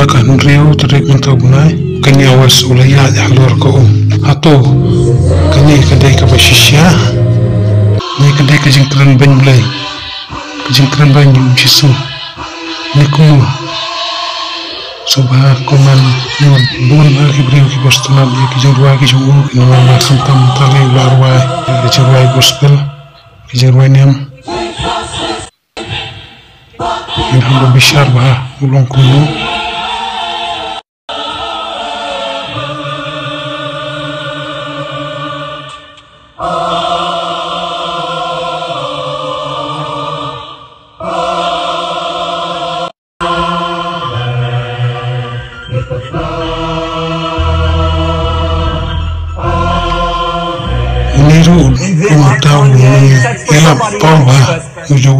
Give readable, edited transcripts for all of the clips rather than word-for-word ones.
ka nriu tarik mantau bunai Kanye West ula Iaid halor ko ato Kanye kadai ka bashisya ni kadai ka jingkran ban mulai jingkran ban jisu ni kumu soba koman ni bun ki brio ki bostona ki jorwa ki jogu ki nama masam tam tale larwa ki jorwa gospel ki jorwa nem in hamba bishar ba ulong kuno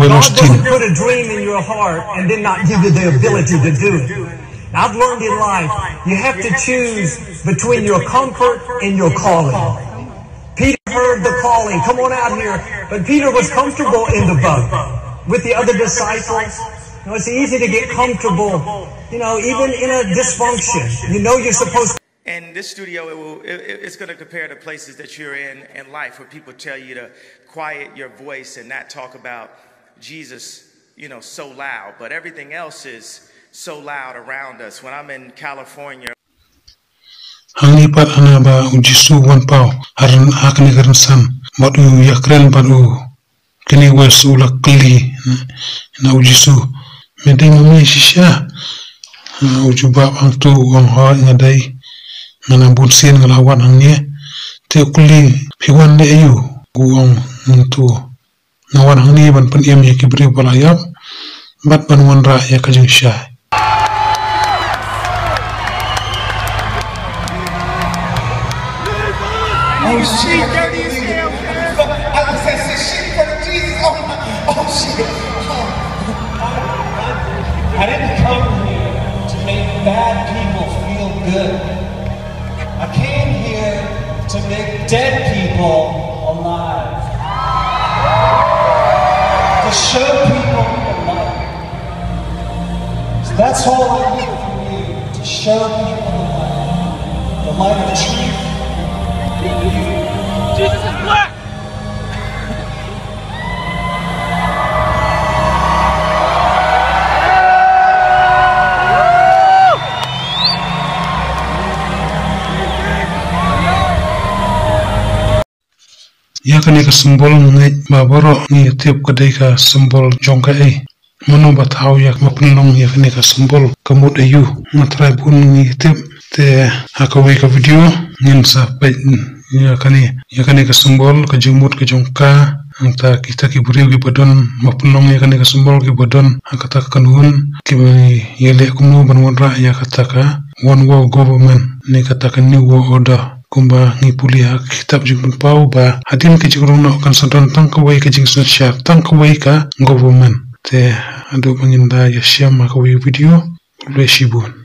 God doesn't put a dream in your heart and then not give you the ability to do it. I've learned in life, you have to choose between your comfort and your calling. Peter heard the calling, come on out here, but Peter was comfortable in the boat with the other disciples. You know, it's easy to get comfortable, you know, even in a dysfunction. You know you're supposed to. And this studio, it's going to compare to places that you're in life where people tell you to quiet your voice and not talk about Jesus, you know, so loud. But everything else is so loud around us. When I'm in California. Hangi pat ana ba ujisu wan pau haran akne garan sam madu yakren padu Kanye West ula kli na ujisu medeng mami shisha ujuba angtu wang ha ngadai ngana bunsin ngelawan hangnya te kuli piwan le ayu guang ntu ngawan hangni ban pen em ya kibri balayam bat ban wan ra ya kajing syai oh shit dirty as hell I said shit for Jesus oh shit I didn't come here to make bad people feel good. I came here to make dead people alive. To show people the light. So that's all I need from you. To show people the light. The light of truth. Jesus is black! Ya kani ka simbol ngai baboro ni tiap kadai ka simbol jongka mano batau ya mapunlong ya kani ka simbol kamut ayu matrai pun ni tiap te hakawi ka video ngin sa pai ya kani ka simbol ka jumut ka jongka anta kita ki buriu ki badon mapunlong ya kani ka simbol ki badon hakata kanun ki yele kumno banwan ra ya kata ka one world government ni kata ka new world order kumba ngipuli hak kitab jing pau ba hadin ke jing rono kan sadon tang kawai ke jing syar tang kawai ka government te adu penginda ya syam ka video le shibun